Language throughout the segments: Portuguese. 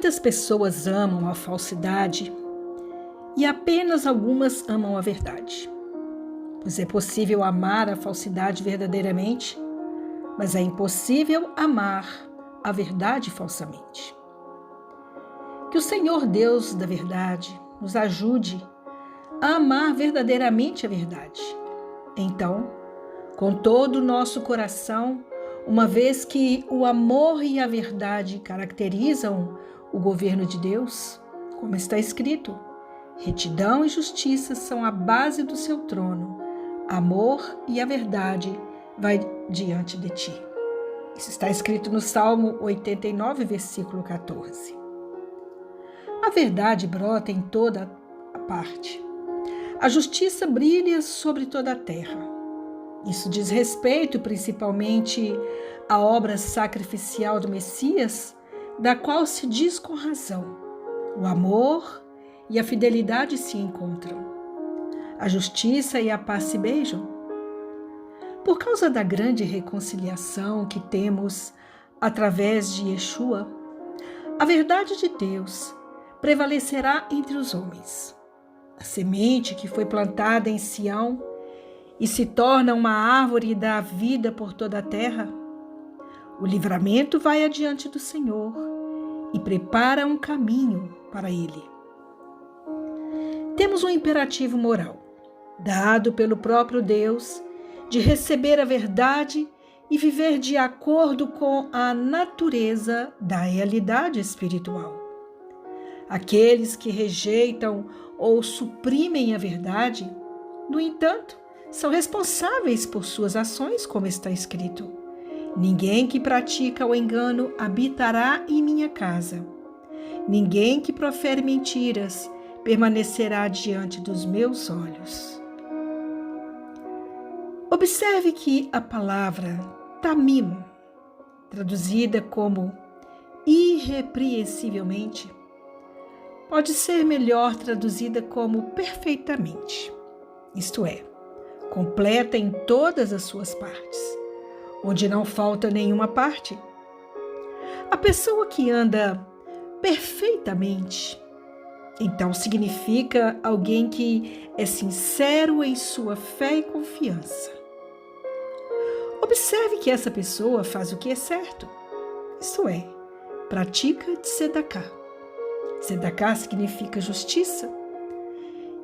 Muitas pessoas amam a falsidade e apenas algumas amam a verdade. Pois é possível amar a falsidade verdadeiramente, mas é impossível amar a verdade falsamente. Que o Senhor Deus da verdade nos ajude a amar verdadeiramente a verdade. Então, com todo o nosso coração, uma vez que o amor e a verdade caracterizam o governo de Deus, como está escrito, retidão e justiça são a base do seu trono, amor e a verdade vai diante de ti. Isso está escrito no Salmo 89, versículo 14. A verdade brota em toda a parte. A justiça brilha sobre toda a terra. Isso diz respeito principalmente à obra sacrificial do Messias, da qual se diz com razão: o amor e a fidelidade se encontram. A justiça e a paz se beijam. Por causa da grande reconciliação que temos através de Yeshua, a verdade de Deus prevalecerá entre os homens. A semente que foi plantada em Sião e se torna uma árvore da vida por toda a terra. O livramento vai adiante do Senhor e prepara um caminho para ele. Temos um imperativo moral, dado pelo próprio Deus, de receber a verdade e viver de acordo com a natureza da realidade espiritual. Aqueles que rejeitam ou suprimem a verdade, no entanto, são responsáveis por suas ações, como está escrito: ninguém que pratica o engano habitará em minha casa. Ninguém que profere mentiras permanecerá diante dos meus olhos. Observe que a palavra tamim, traduzida como irrepreensivelmente, pode ser melhor traduzida como perfeitamente, isto é, completa em todas as suas partes, onde não falta nenhuma parte. A pessoa que anda perfeitamente, então significa alguém que é sincero em sua fé e confiança. Observe que essa pessoa faz o que é certo, isto é, pratica tzedakah. Tzedakah significa justiça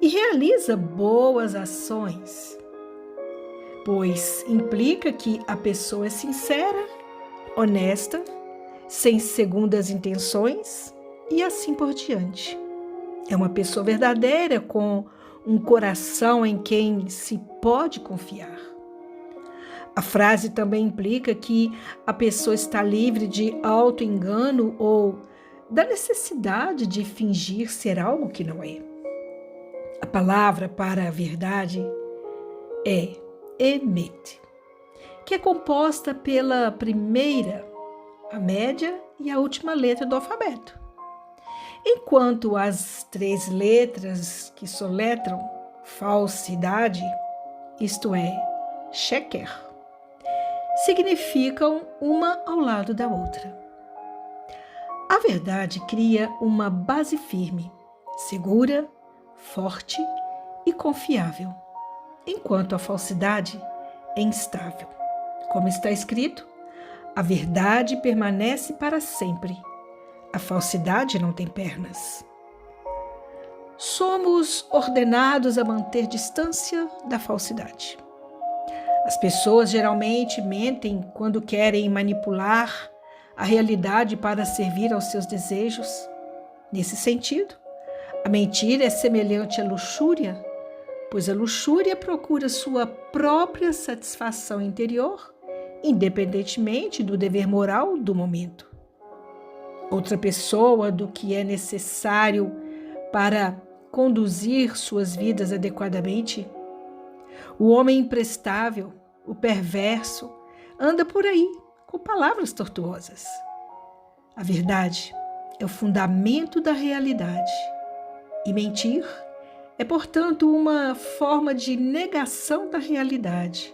e realiza boas ações, pois implica que a pessoa é sincera, honesta, sem segundas intenções e assim por diante. É uma pessoa verdadeira com um coração em quem se pode confiar. A frase também implica que a pessoa está livre de auto-engano ou da necessidade de fingir ser algo que não é. A palavra para a verdade é emet, que é composta pela primeira, a média e a última letra do alfabeto. Enquanto as três letras que soletram falsidade, isto é, sheker, significam uma ao lado da outra. A verdade cria uma base firme, segura, forte e confiável, enquanto a falsidade é instável. Como está escrito, a verdade permanece para sempre. A falsidade não tem pernas. Somos ordenados a manter distância da falsidade. As pessoas geralmente mentem quando querem manipular a realidade para servir aos seus desejos. Nesse sentido, a mentira é semelhante à luxúria, pois a luxúria procura sua própria satisfação interior, independentemente do dever moral do momento. Outra pessoa do que é necessário para conduzir suas vidas adequadamente. O homem imprestável, o perverso, anda por aí com palavras tortuosas. A verdade é o fundamento da realidade. E mentir é, portanto, uma forma de negação da realidade,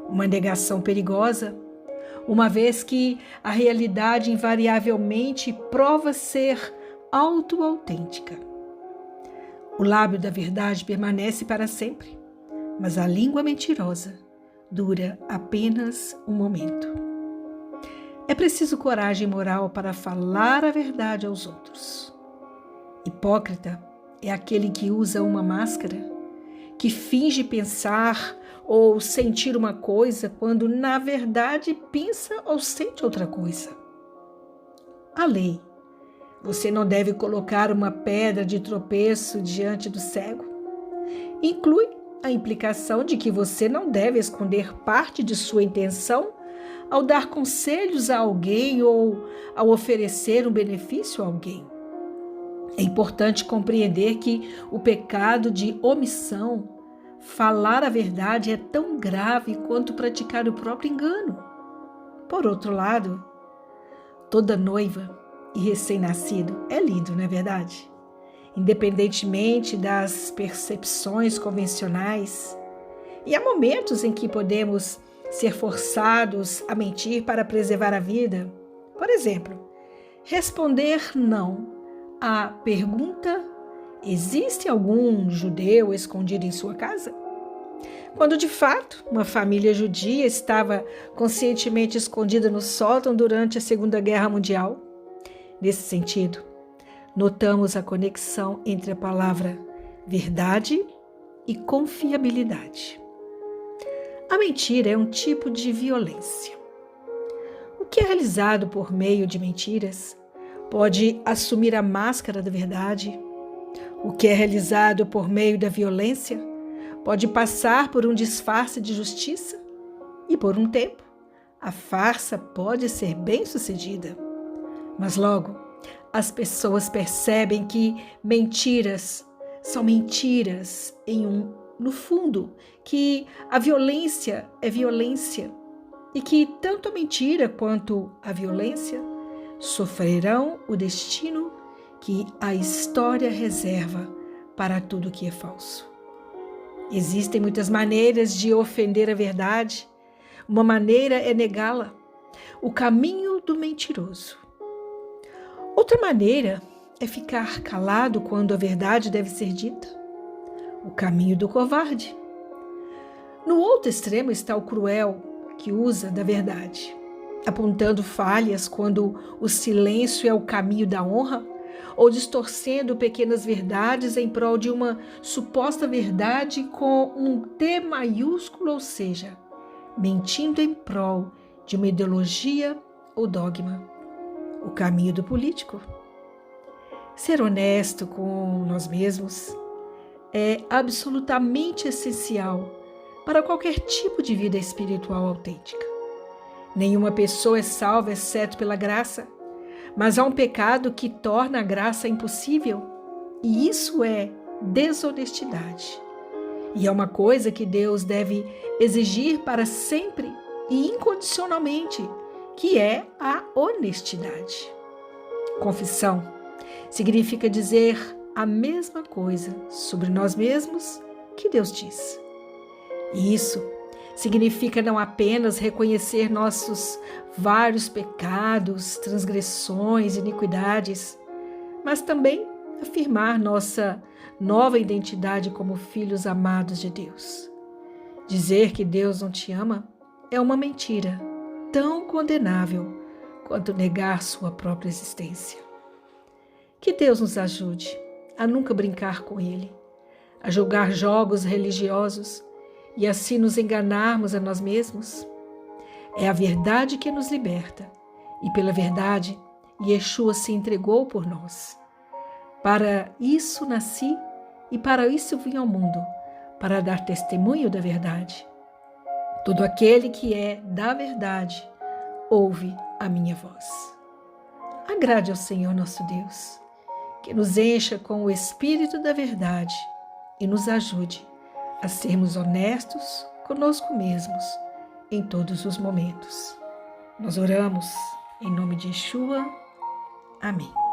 uma negação perigosa, uma vez que a realidade invariavelmente prova ser auto-autêntica. O lábio da verdade permanece para sempre, mas a língua mentirosa dura apenas um momento. É preciso coragem moral para falar a verdade aos outros. Hipócrita é aquele que usa uma máscara, que finge pensar ou sentir uma coisa quando, na verdade, pensa ou sente outra coisa. A lei. Você não deve colocar uma pedra de tropeço diante do cego. Inclui a implicação de que você não deve esconder parte de sua intenção ao dar conselhos a alguém ou ao oferecer um benefício a alguém. É importante compreender que o pecado de omissão, falar a verdade, é tão grave quanto praticar o próprio engano. Por outro lado, toda noiva e recém-nascido é lindo, não é verdade? Independentemente das percepções convencionais. E há momentos em que podemos ser forçados a mentir para preservar a vida. Por exemplo, responder não à pergunta: existe algum judeu escondido em sua casa? Quando de fato uma família judia estava conscientemente escondida no sótão durante a Segunda Guerra Mundial. Nesse sentido, notamos a conexão entre a palavra verdade e confiabilidade. A mentira é um tipo de violência. O que é realizado por meio de mentiras pode assumir a máscara da verdade. O que é realizado por meio da violência pode passar por um disfarce de justiça e, por um tempo, a farsa pode ser bem-sucedida. Mas logo, as pessoas percebem que mentiras são mentiras no fundo, que a violência é violência e que tanto a mentira quanto a violência sofrerão o destino que a história reserva para tudo que é falso. Existem muitas maneiras de ofender a verdade. Uma maneira é negá-la, o caminho do mentiroso. Outra maneira é ficar calado quando a verdade deve ser dita, o caminho do covarde. No outro extremo está o cruel, que usa da verdade, apontando falhas quando o silêncio é o caminho da honra, ou distorcendo pequenas verdades em prol de uma suposta verdade com um T maiúsculo, ou seja, mentindo em prol de uma ideologia ou dogma. O caminho do político. Ser honesto com nós mesmos é absolutamente essencial para qualquer tipo de vida espiritual autêntica. Nenhuma pessoa é salva exceto pela graça, mas há um pecado que torna a graça impossível, e isso é desonestidade. E é uma coisa que Deus deve exigir para sempre e incondicionalmente, que é a honestidade. Confissão significa dizer a mesma coisa sobre nós mesmos que Deus diz. E isso significa não apenas reconhecer nossos vários pecados, transgressões, iniquidades, mas também afirmar nossa nova identidade como filhos amados de Deus. Dizer que Deus não te ama é uma mentira tão condenável quanto negar sua própria existência. Que Deus nos ajude a nunca brincar com Ele, a jogar jogos religiosos e assim nos enganarmos a nós mesmos. É a verdade que nos liberta, e pela verdade Yeshua se entregou por nós. Para isso nasci e para isso vim ao mundo, para dar testemunho da verdade. Todo aquele que é da verdade ouve a minha voz. Agrade ao Senhor nosso Deus, que nos encha com o Espírito da verdade e nos ajude a sermos honestos conosco mesmos em todos os momentos. Nós oramos em nome de Yeshua. Amém.